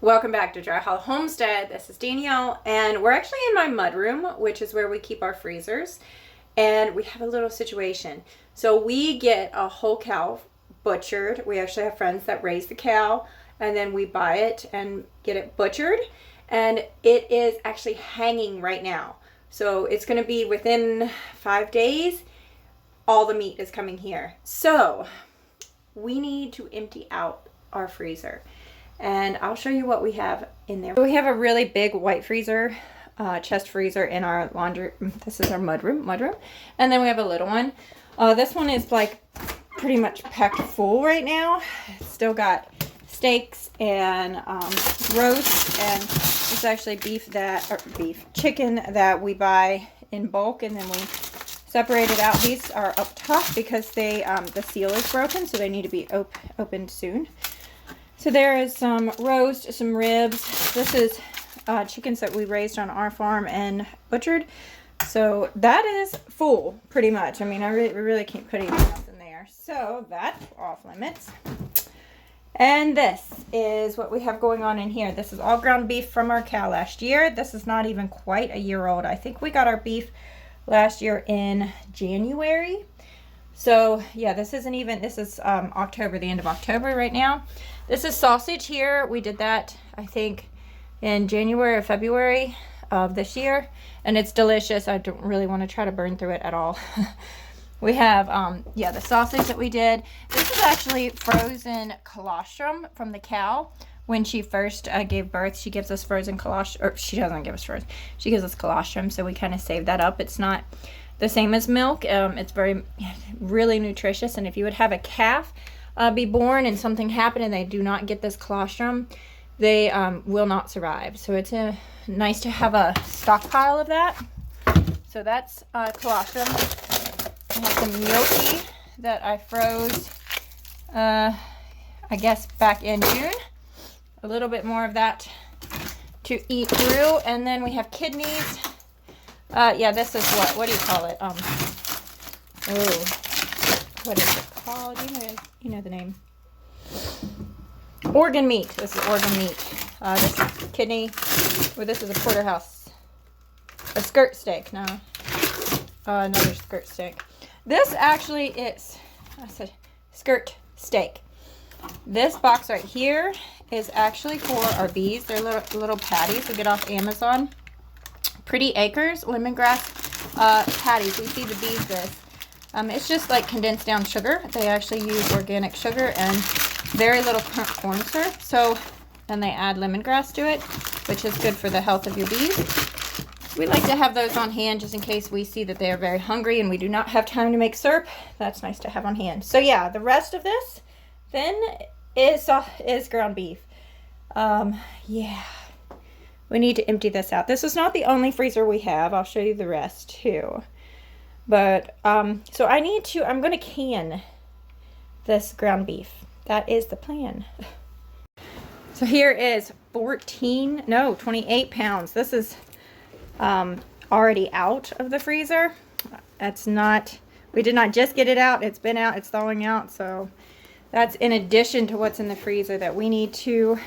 Welcome back to Dry Hollow Homestead. This is Danielle, and we're actually in my mudroom, which is where we keep our freezers. And we have a little situation. So we get a whole cow butchered. We actually have friends that raise the cow, and then we buy it and get it butchered. And it is actually hanging right now. So it's going to be within 5 days, all the meat is coming here. So we need to empty out our freezer. And I'll show you what we have in there. So we have a really big white freezer, chest freezer in our laundry. This is our mudroom. And then we have a little one. This one is like pretty much packed full right now. It's still got steaks and roast, and it's actually chicken that we buy in bulk, and then we separate it out. These are up top because they the seal is broken, so they need to be opened soon. So there is some roast, some ribs. This is chickens that we raised on our farm and butchered. So that is full, pretty much. I mean, we really can't put anything else in there. So that's off limits. And this is what we have going on in here. This is all ground beef from our cow last year. This is not even quite a year old. I think we got our beef last year in January. So yeah, this is October, the end of October right now. This is sausage here. We did that, I think, in January or February of this year, and it's delicious. I don't really want to try to burn through it at all. We have, the sausage that we did. This is actually frozen colostrum from the cow. When she first gave birth, she gives us frozen colostrum, or she doesn't give us frozen. She gives us colostrum, so we kind of save that up. It's not the same as milk. It's really nutritious, and if you would have a calf be born and something happen and they do not get this colostrum, they will not survive. So it's nice to have a stockpile of that. So that's colostrum. I have some gnocchi that I froze, I guess back in June. A little bit more of that to eat through. And then we have kidneys. This is what do you call it? What is it called? You know the name. Organ meat. This is organ meat. This is kidney. Well, this is a porterhouse. A skirt steak. No. Another skirt steak. This actually is, I said skirt steak. This box right here is actually for our bees. They're little patties we get off Amazon. Pretty Acres lemongrass patties. We feed the bees this. It's just like condensed down sugar. They actually use organic sugar and very little corn syrup. So then they add lemongrass to it, which is good for the health of your bees. We like to have those on hand just in case we see that they are very hungry and we do not have time to make syrup. That's nice to have on hand. So yeah, the rest of this then is ground beef. We need to empty this out. This is not the only freezer we have. I'll show you the rest too. But, so I'm going to can this ground beef. That is the plan. So here is 28 pounds. This is already out of the freezer. We did not just get it out. It's been out. It's thawing out. So that's in addition to what's in the freezer that we need to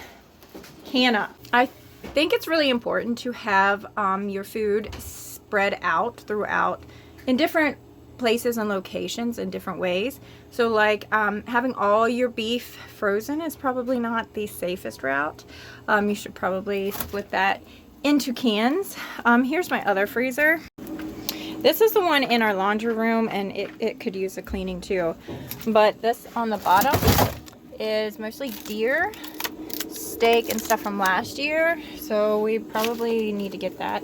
can up. I think it's really important to have your food spread out throughout in different places and locations in different ways. So like having all your beef frozen is probably not the safest route. You should probably split that into cans. Here's my other freezer. This is the one in our laundry room, and it could use a cleaning too. But this on the bottom is mostly deer, steak, and stuff from last year. So we probably need to get that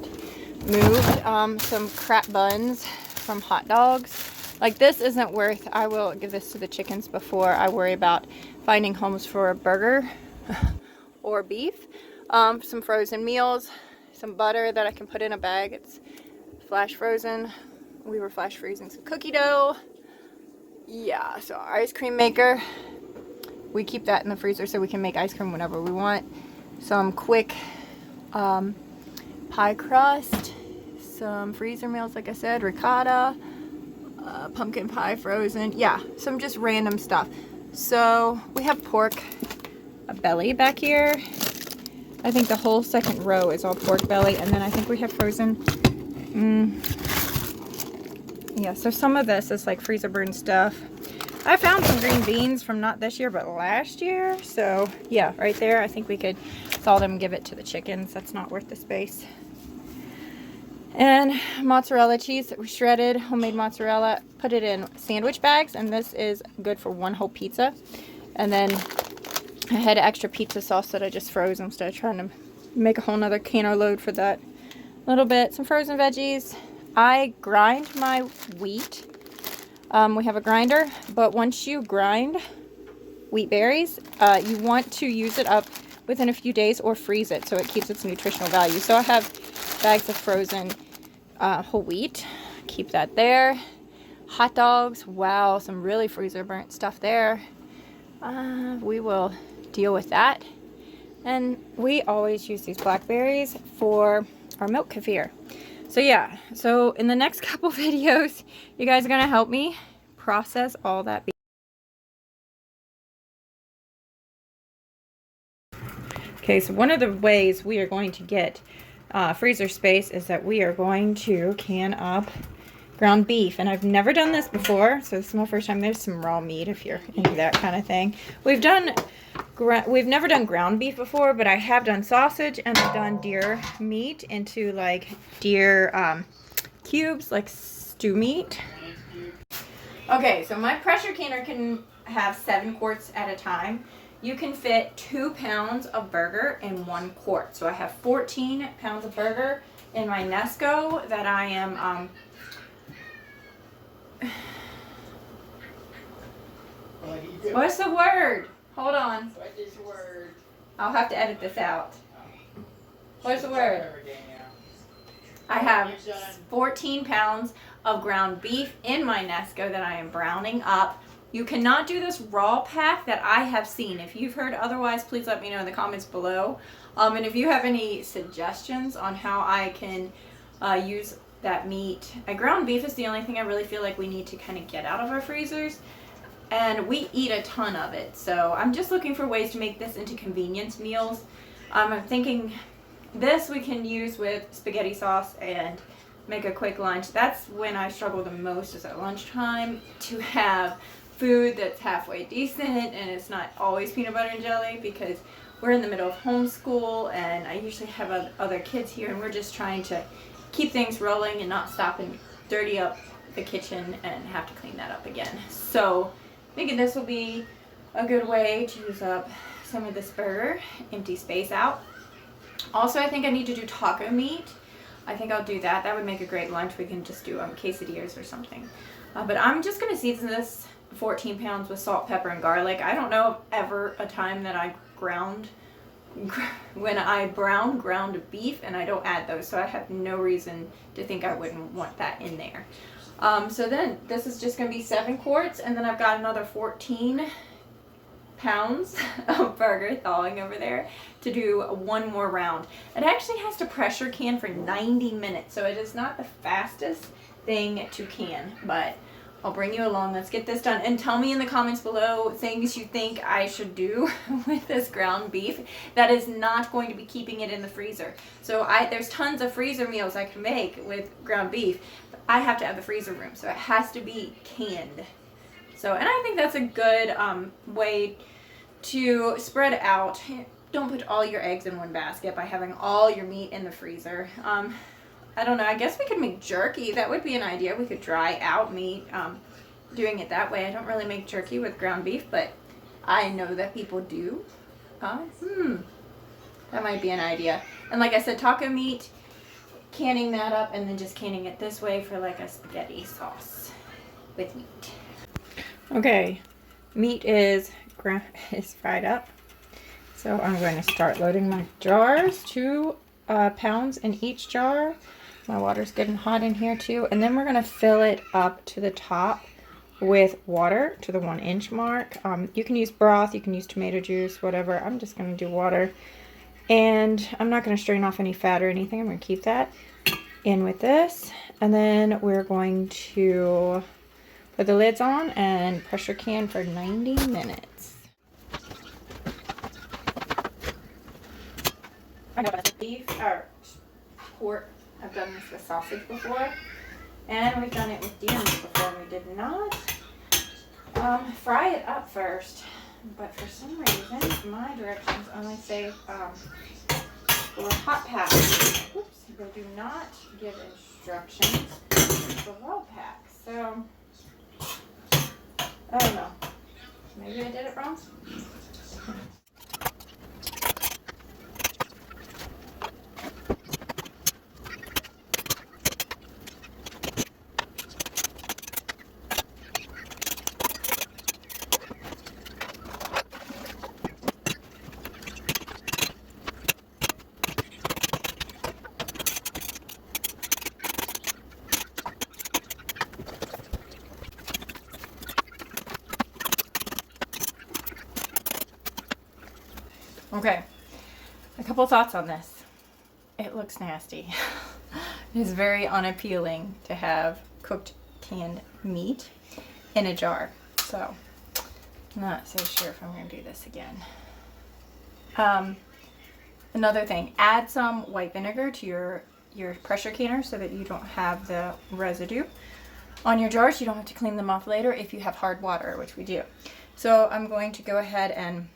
moved. Some crap buns from hot dogs. Like this isn't worth, I will give this to the chickens before I worry about finding homes for a burger or beef. Some frozen meals, some butter that I can put in a bag. It's flash frozen. We were flash freezing some cookie dough. Yeah, so our ice cream maker. We keep that in the freezer so we can make ice cream whenever we want. Some quick pie crust. Some freezer meals, like I said, ricotta, pumpkin pie frozen. Yeah, some just random stuff. So we have pork belly back here. I think the whole second row is all pork belly, and then I think we have frozen. Yeah, so some of this is like freezer burn stuff. I found some green beans from not this year, but last year. So yeah, right there, I think we could thaw them and give it to the chickens. That's not worth the space. And mozzarella cheese that we shredded, homemade mozzarella, put it in sandwich bags, and this is good for one whole pizza. And then I had extra pizza sauce that I just froze instead of trying to make a whole nother canner load for that. A little bit, some frozen veggies. I grind my wheat. We have a grinder, but once you grind wheat berries, you want to use it up within a few days or freeze it so it keeps its nutritional value. So I have bags of frozen whole wheat. Keep that there. Hot dogs. Wow, some really freezer burnt stuff there. We will deal with that. And we always use these blackberries for our milk kefir. So yeah, so in the next couple videos, you guys are going to help me process all that beef. Okay, so one of the ways we are going to get freezer space is that we are going to can up ground beef. And I've never done this before, so this is my first time. There's some raw meat if you're into that kind of thing. We've never done ground beef before, but I have done sausage, and I've done deer meat into like deer cubes, like stew meat. Okay, so my pressure canner can have 7 quarts at a time. You can fit 2 pounds of burger in 1 quart. So I have 14 pounds of burger in my Nesco that I am what's the word? Hold on. What is the word? I'll have to edit this out. What's the word? I have 14 pounds of ground beef in my Nesco that I am browning up. You cannot do this raw pack that I have seen. If you've heard otherwise, please let me know in the comments below. And if you have any suggestions on how I can use that meat. Ground beef is the only thing I really feel like we need to kind of get out of our freezers. And we eat a ton of it. So I'm just looking for ways to make this into convenience meals. I'm thinking this we can use with spaghetti sauce and make a quick lunch. That's when I struggle the most, is at lunchtime, to have food that's halfway decent and it's not always peanut butter and jelly, because we're in the middle of homeschool and I usually have other kids here and we're just trying to keep things rolling and not stop and dirty up the kitchen and have to clean that up again. So thinking this will be a good way to use up some of this burger, empty space out. Also, I think I need to do taco meat. I think I'll do that. That would make a great lunch. We can just do quesadillas or something. But I'm just going to season this 14 pounds with salt, pepper, and garlic. I don't know of ever a time that I ground beef and I don't add those, so I have no reason to think I wouldn't want that in there. So then this is just going to be 7 quarts, and then I've got another 14 pounds of burger thawing over there to do one more round. It actually has to pressure can for 90 minutes, so it is not the fastest thing to can, but I'll bring you along. Let's get this done, and tell me in the comments below things you think I should do with this ground beef that is not going to be keeping it in the freezer. So there's tons of freezer meals I can make with ground beef, but I have to have the freezer room, so it has to be canned. So, and I think that's a good way to spread out. Don't put all your eggs in one basket by having all your meat in the freezer. I don't know, I guess we could make jerky. That would be an idea. We could dry out meat doing it that way. I don't really make jerky with ground beef, but I know that people do. That might be an idea. And like I said, taco meat, canning that up and then just canning it this way for like a spaghetti sauce with meat. Okay, meat is fried up. So I'm going to start loading my jars, 2 pounds in each jar. My water's getting hot in here too. And then we're going to fill it up to the top with water to the 1-inch mark. You can use broth, you can use tomato juice, whatever. I'm just going to do water. And I'm not going to strain off any fat or anything. I'm going to keep that in with this. And then we're going to put the lids on and pressure can for 90 minutes. beef or pork. I've done this with sausage before, and we've done it with deer meat before, and we did not fry it up first. But for some reason, my directions only say for hot pack. Oops, they do not give instructions for raw pack. So, I don't know. Maybe I did it wrong. Okay, a couple thoughts on this. It looks nasty. It is very unappealing to have cooked canned meat in a jar. So, I'm not so sure if I'm going to do this again. Another thing, add some white vinegar to your pressure canner so that you don't have the residue on your jars. You don't have to clean them off later if you have hard water, which we do. So I'm going to go ahead and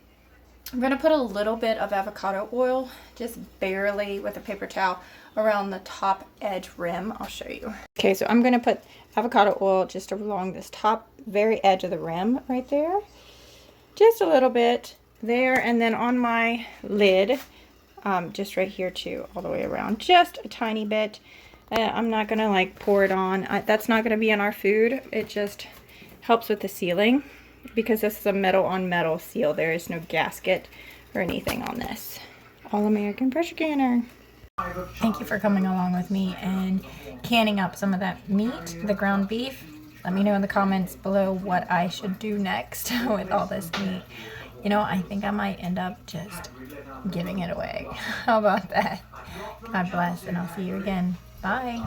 I'm going to put a little bit of avocado oil, just barely with a paper towel, around the top edge rim. I'll show you. Okay, so I'm going to put avocado oil just along this top very edge of the rim right there. Just a little bit there, and then on my lid, just right here too, all the way around. Just a tiny bit. I'm not going to like pour it on. That's not going to be in our food. It just helps with the sealing. Because this is a metal on metal seal, there is no gasket or anything on this. All American pressure canner. Thank you for coming along with me and canning up some of that meat, the ground beef. Let me know in the comments below what I should do next with all this meat. You know, I think I might end up just giving it away. How about that? God bless, and I'll see you again. Bye.